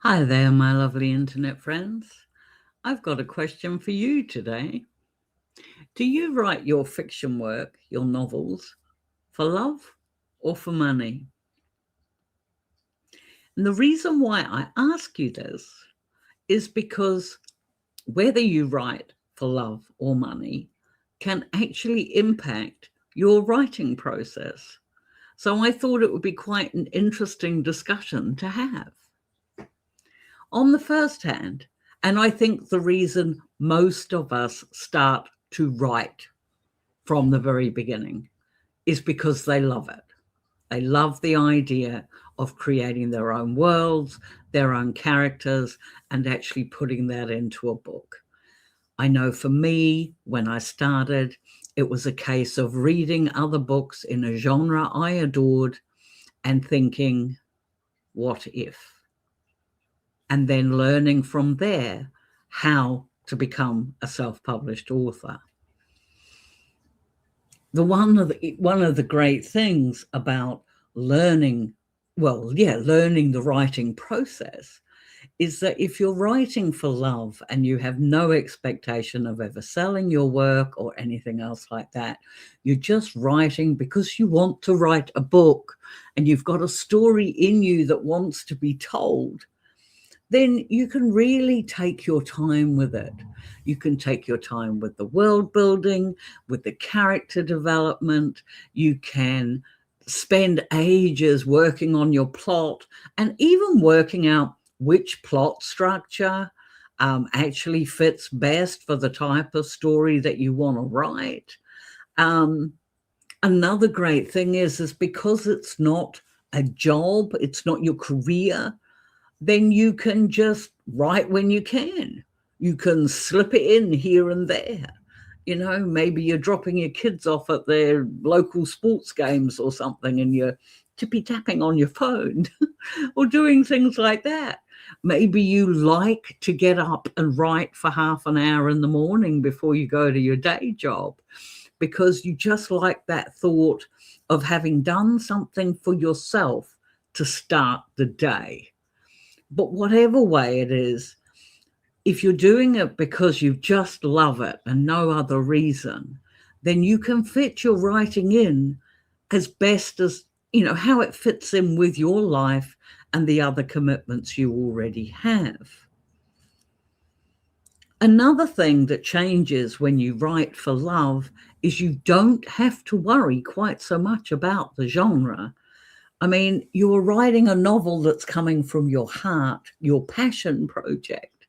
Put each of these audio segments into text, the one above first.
Hi there, my lovely internet friends. I've got a question for you today. Do you write your fiction work, your novels, for love or for money? And the reason why I ask you this is because whether you write for love or money can actually impact your writing process. So I thought it would be quite an interesting discussion to have. On the first hand, and I think the reason most of us start to write from the very beginning is because they love it. They love the idea of creating their own worlds, their own characters, and actually putting that into a book. I know for me, when I started, it was a case of reading other books in a genre I adored and thinking, what if? And then learning from there how to become a self-published author. One of the great things about learning, learning the writing process is that if you're writing for love and you have no expectation of ever selling your work or anything else like that, you're just writing because you want to write a book and you've got a story in you that wants to be told, then you can really take your time with it. You can take your time with the world building, with the character development. You can spend ages working on your plot and even working out which plot structure actually fits best for the type of story that you want to write. Um, Another great thing is because it's not a job, it's not your career, then you can just write when you can. You can slip it in here and there. You know, maybe you're dropping your kids off at their local sports games or something and you're tippy tapping on your phone or doing things like that. Maybe you like to get up and write for half an hour in the morning before you go to your day job because you just like that thought of having done something for yourself to start the day. But whatever way it is, if you're doing it because you just love it and no other reason, then you can fit your writing in as best as, how it fits in with your life and the other commitments you already have. Another thing that changes when you write for love is you don't have to worry quite so much about the genre. I mean, you're writing a novel that's coming from your heart, your passion project.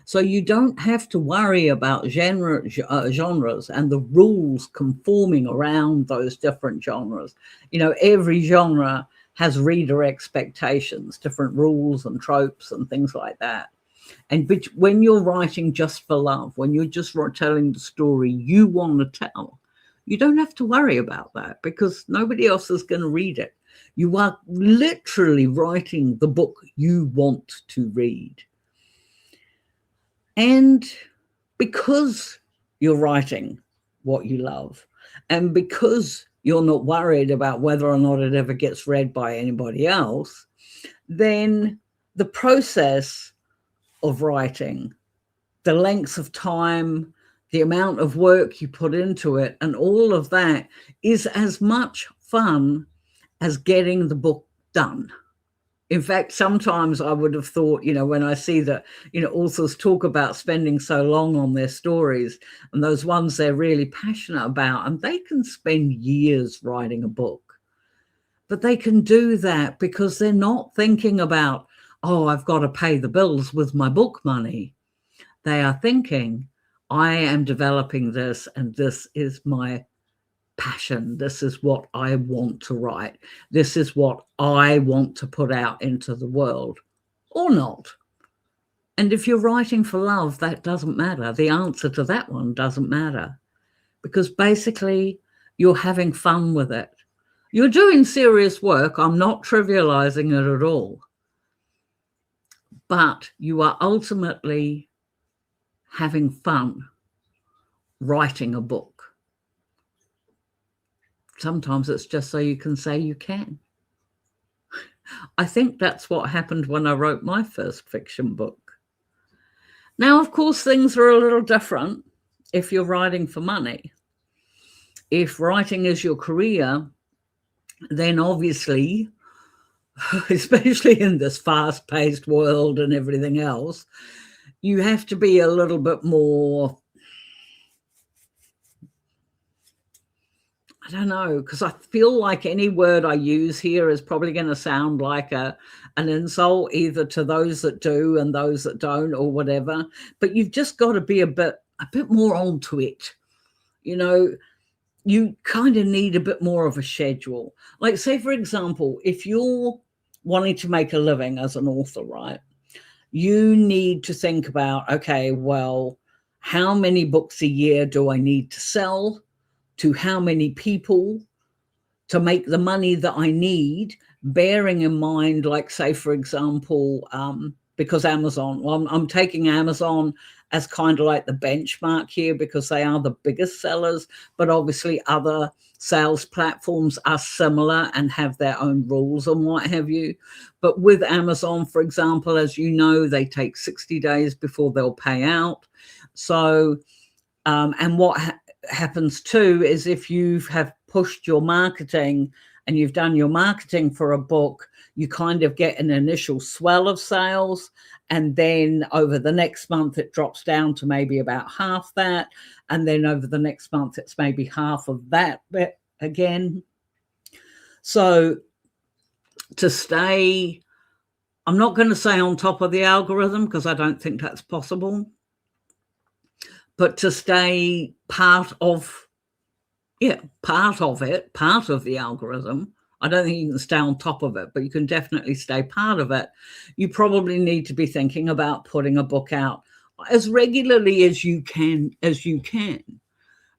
So you don't have to worry about genres and the rules conforming around those different genres. Every genre has reader expectations, different rules and tropes and things like that. And when you're writing just for love, when you're just telling the story you want to tell, you don't have to worry about that because nobody else is going to read it. You are literally writing the book you want to read. And because you're writing what you love, and because you're not worried about whether or not it ever gets read by anybody else, then the process of writing, the length of time, the amount of work you put into it, and all of that is as much fun as getting the book done. In fact, sometimes I would have thought, when I see that, authors talk about spending so long on their stories and those ones they're really passionate about, and they can spend years writing a book. But they can do that because they're not thinking about, oh, I've got to pay the bills with my book money. They are thinking, I am developing this and this is my passion. This is what I want to write. This is what I want to put out into the world, or not. And if you're writing for love, that doesn't matter. The answer to that one doesn't matter because basically you're having fun with it. You're doing serious work. I'm not trivializing it at all. But you are ultimately having fun writing a book. Sometimes it's just so you can say you can. I think that's what happened when I wrote my first fiction book. Now, of course, things are a little different if you're writing for money. If writing is your career, then obviously, especially in this fast-paced world and everything else, you have to be a little bit more, I don't know, because I feel like any word I use here is probably going to sound like an insult, either to those that do and those that don't, or whatever. But you've just got to be a bit more onto it. You know, you kind of need a bit more of a schedule. Like, say, for example, if you're wanting to make a living as an author, right, you need to think about, okay, well, how many books a year do I need to sell to how many people to make the money that I need, bearing in mind, like, say, for example, because Amazon, well, I'm taking Amazon as kind of like the benchmark here because they are the biggest sellers, but obviously other sales platforms are similar and have their own rules and what have you. But with Amazon, for example, as you know, they take 60 days before they'll pay out. So, and what happens too is if you have pushed your marketing and you've done your marketing for a book, you kind of get an initial swell of sales, and then over the next month it drops down to maybe about half that, and then over the next month it's maybe half of that bit again. So to stay, I'm not going to say on top of the algorithm because I don't think that's possible, but to stay part of it, part of the algorithm. I don't think you can stay on top of it, but you can definitely stay part of it. You probably need to be thinking about putting a book out as regularly as you can.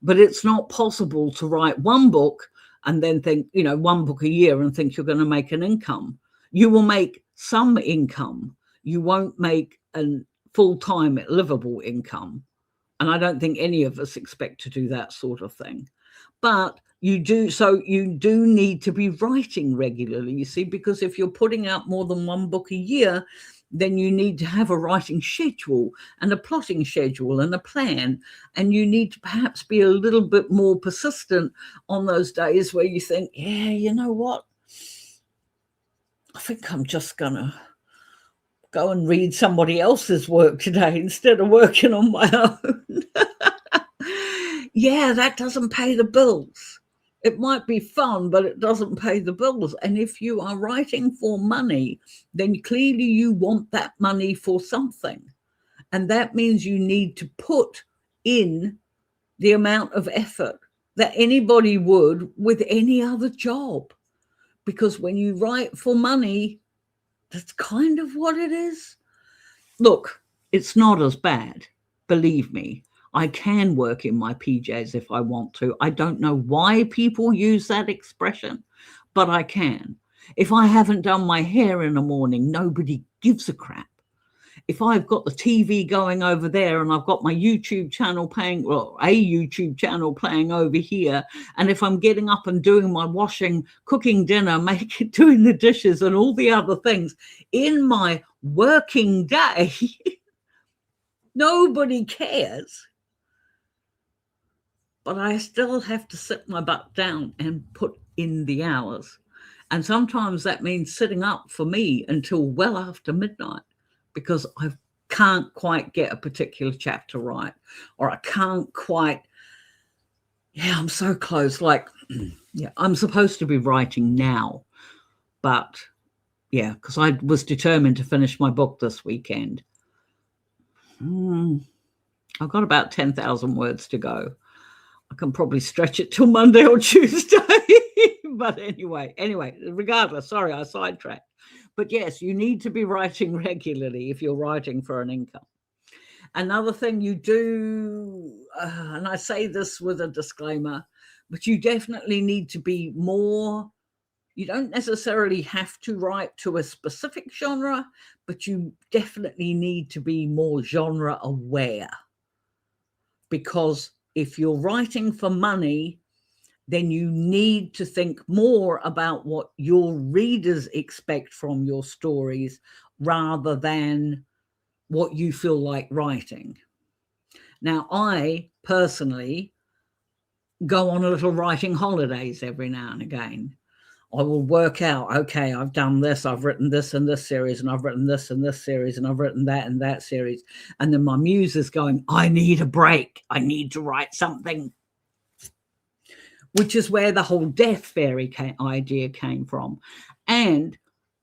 But it's not possible to write one book and then think, one book a year and think you're going to make an income. You will make some income. You won't make a full-time livable income. And I don't think any of us expect to do that sort of thing. But you do need to be writing regularly, you see, because if you're putting out more than one book a year, then you need to have a writing schedule and a plotting schedule and a plan. And you need to perhaps be a little bit more persistent on those days where you think, yeah, you know what? I think I'm just going to go and read somebody else's work today instead of working on my own. Yeah, that doesn't pay the bills. It might be fun, but it doesn't pay the bills. And if you are writing for money, then clearly you want that money for something. And that means you need to put in the amount of effort that anybody would with any other job. Because when you write for money, that's kind of what it is. Look, it's not as bad, believe me. I can work in my PJs if I want to. I don't know why people use that expression, but I can. If I haven't done my hair in the morning, nobody gives a crap. If I've got the TV going over there and I've got my YouTube channel playing, well, a YouTube channel playing over here, and if I'm getting up and doing my washing, cooking dinner, doing the dishes and all the other things in my working day, nobody cares. But I still have to sit my butt down and put in the hours. And sometimes that means sitting up for me until well after midnight because I can't quite get a particular chapter right, or I can't quite, I'm so close. Like, I'm supposed to be writing now, but because I was determined to finish my book this weekend. I've got about 10,000 words to go. I can probably stretch it till Monday or Tuesday. But anyway, regardless, sorry, I sidetracked. But yes, you need to be writing regularly if you're writing for an income. Another thing you do, and I say this with a disclaimer, but you definitely need to be more, you don't necessarily have to write to a specific genre, but you definitely need to be more genre aware. Because if you're writing for money then you need to think more about what your readers expect from your stories rather than what you feel like writing. Now, I personally go on a little writing holidays every now and again. I will work out, okay, I've done this, I've written this in this series, and I've written this in this series, and I've written that in that series. And then my muse is going, I need a break. I need to write something. Which is where the whole death fairy idea came from. And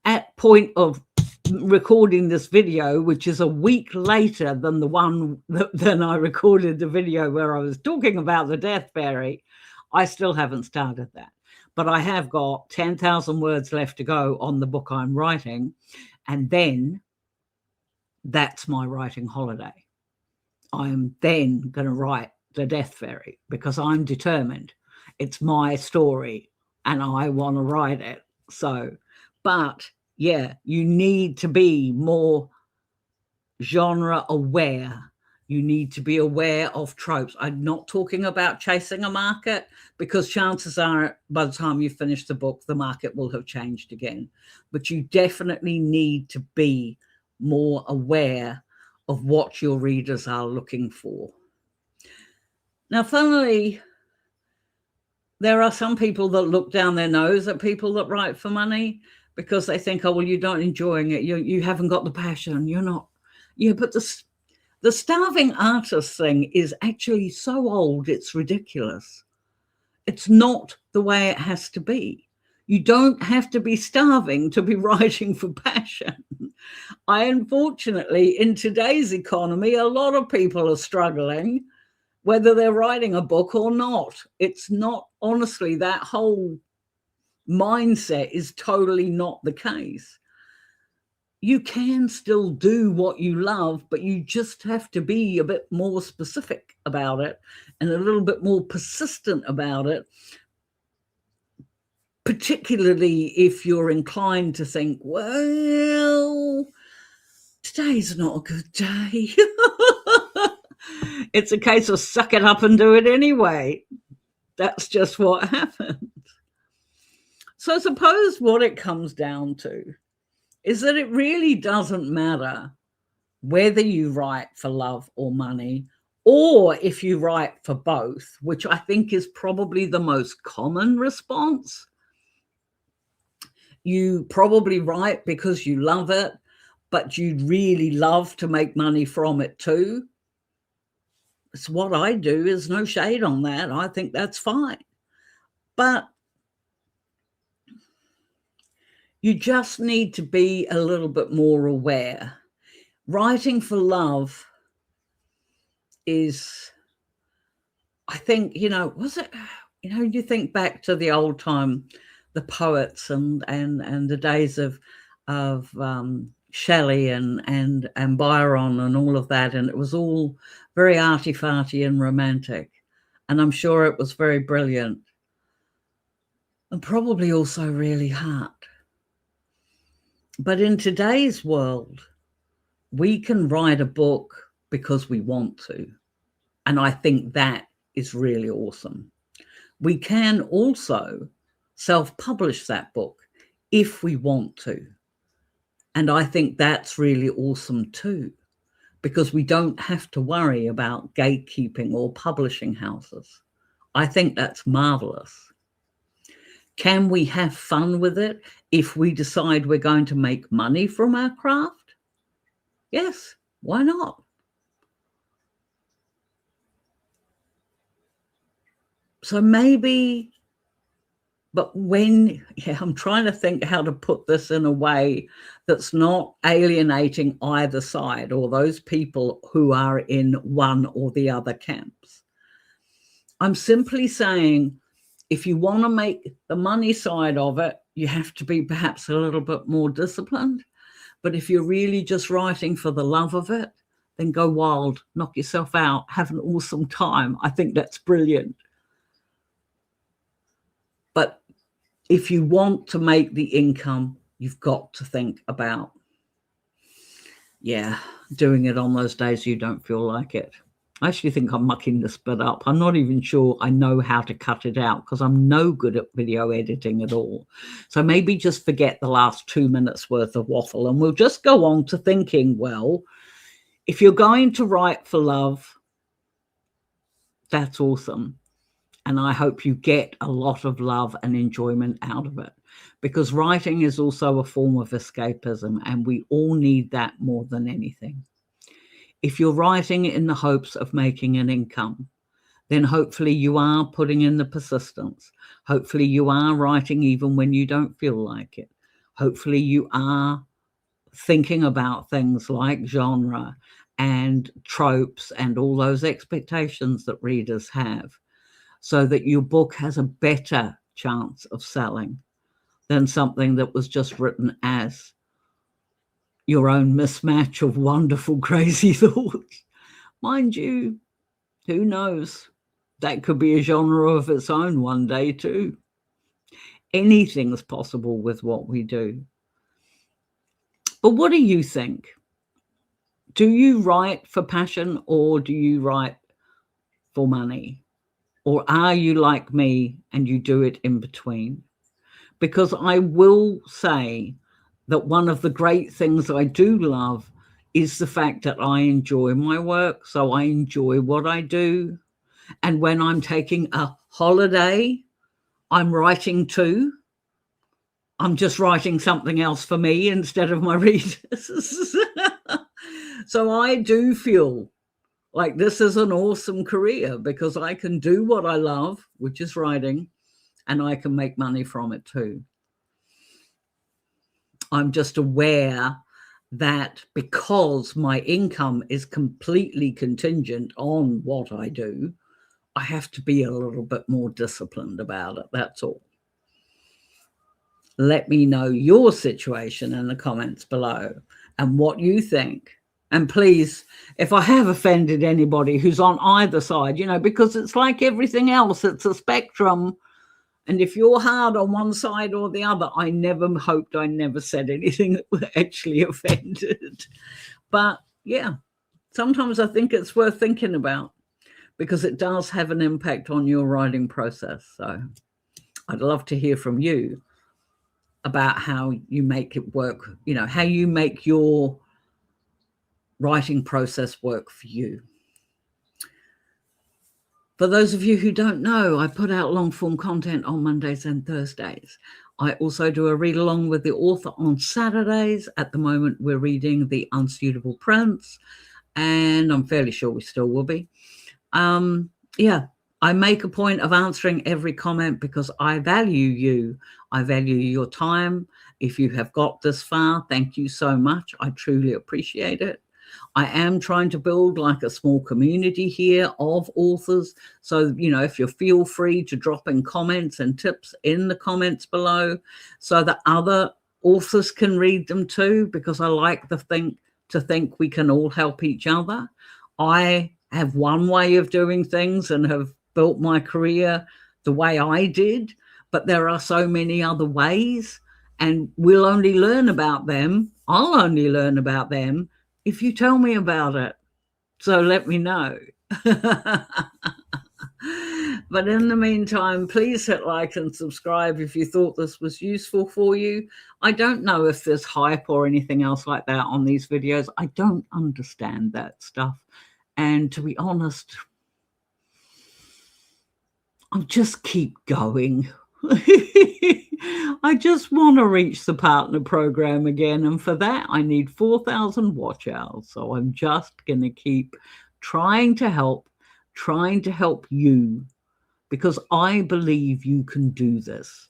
at point of recording this video, which is a week later than the one than I recorded the video where I was talking about the death fairy, I still haven't started that. But I have got 10,000 words left to go on the book I'm writing. And then that's my writing holiday. I'm then going to write the death fairy because I'm determined. It's my story and I want to write it. So, but yeah, you need to be more genre aware. You need to be aware of tropes. I'm not talking about chasing a market, because chances are by the time you finish the book, the market will have changed again. But you definitely need to be more aware of what your readers are looking for. Now, funnily, there are some people that look down their nose at people that write for money because they think, oh, well, you're not enjoying it. You haven't got the passion. You're not. Yeah, but the starving artist thing is actually so old, it's ridiculous. It's not the way it has to be. You don't have to be starving to be writing for passion. Unfortunately, in today's economy, a lot of people are struggling, whether they're writing a book or not. It's not, honestly, that whole mindset is totally not the case. You can still do what you love, but you just have to be a bit more specific about it and a little bit more persistent about it, particularly if you're inclined to think, well, today's not a good day. It's a case of suck it up and do it anyway. That's just what happens. So I suppose what it comes down to is that it really doesn't matter whether you write for love or money, or if you write for both, which I think is probably the most common response. You probably write because you love it, but you'd really love to make money from it too. It's what I do. There's no shade on that. I think that's fine. But you just need to be a little bit more aware. Writing for love is, I think, was it, you think back to the old time, the poets and the days of Shelley and Byron and all of that, and it was all very arty-farty and romantic, and I'm sure it was very brilliant and probably also really hard. But in today's world, we can write a book because we want to, and I think that is really awesome. We can also self-publish that book if we want to, and I think that's really awesome too, because we don't have to worry about gatekeeping or publishing houses. I think that's marvelous. Can we have fun with it if we decide we're going to make money from our craft? Yes, why not? So maybe, but I'm trying to think how to put this in a way that's not alienating either side or those people who are in one or the other camps. I'm simply saying, if you want to make the money side of it, you have to be perhaps a little bit more disciplined. But if you're really just writing for the love of it, then go wild, knock yourself out, have an awesome time. I think that's brilliant. But if you want to make the income, you've got to think about, doing it on those days you don't feel like it. I actually think I'm mucking this bit up. I'm not even sure I know how to cut it out because I'm no good at video editing at all. So maybe just forget the last 2 minutes worth of waffle and we'll just go on to thinking, well, if you're going to write for love, that's awesome. And I hope you get a lot of love and enjoyment out of it, because writing is also a form of escapism, and we all need that more than anything. If you're writing in the hopes of making an income, then hopefully you are putting in the persistence. Hopefully you are writing even when you don't feel like it. Hopefully you are thinking about things like genre and tropes and all those expectations that readers have, so that your book has a better chance of selling than something that was just written as your own mismatch of wonderful, crazy thoughts. Mind you, who knows? That could be a genre of its own one day too. Anything's possible with what we do. But what do you think? Do you write for passion or do you write for money? Or are you like me and you do it in between? Because I will say that one of the great things I do love is the fact that I enjoy my work. So I enjoy what I do. And when I'm taking a holiday, I'm writing too. I'm just writing something else for me instead of my readers. So I do feel like this is an awesome career because I can do what I love, which is writing, and I can make money from it too. I'm just aware that because my income is completely contingent on what I do, I have to be a little bit more disciplined about it. That's all. Let me know your situation in the comments below and what you think. And please, if I have offended anybody who's on either side, because it's like everything else, it's a spectrum. And if you're hard on one side or the other, I never said anything that actually offended. But yeah, sometimes I think it's worth thinking about because it does have an impact on your writing process. So I'd love to hear from you about how you make it work, how you make your writing process work for you. For those of you who don't know, I put out long form content on Mondays and Thursdays. I also do a read along with the author on Saturdays. At the moment, we're reading The Unsuitable Prince, and I'm fairly sure we still will be. Yeah, I make a point of answering every comment because I value you. I value your time. If you have got this far, thank you so much. I truly appreciate it. I am trying to build like a small community here of authors. So, if you feel free to drop in comments and tips in the comments below so that other authors can read them too, because I like to think we can all help each other. I have one way of doing things and have built my career the way I did, but there are so many other ways, and we'll only learn about them. I'll only learn about them if you tell me about it. So let me know. But in the meantime, please hit like and subscribe if you thought this was useful for you. I don't know if there's hype or anything else like that on these videos. I don't understand that stuff. And to be honest, I'll just keep going. I just want to reach the partner program again. And for that, I need 4,000 watch hours. So I'm just going to keep trying to help you, because I believe you can do this.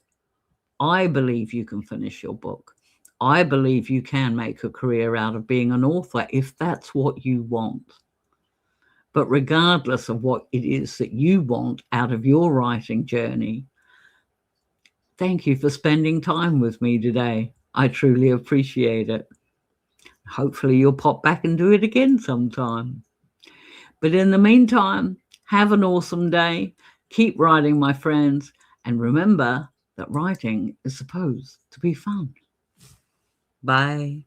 I believe you can finish your book. I believe you can make a career out of being an author if that's what you want. But regardless of what it is that you want out of your writing journey, thank you for spending time with me today. I truly appreciate it. Hopefully you'll pop back and do it again sometime. But in the meantime, have an awesome day. Keep writing, my friends. And remember that writing is supposed to be fun. Bye.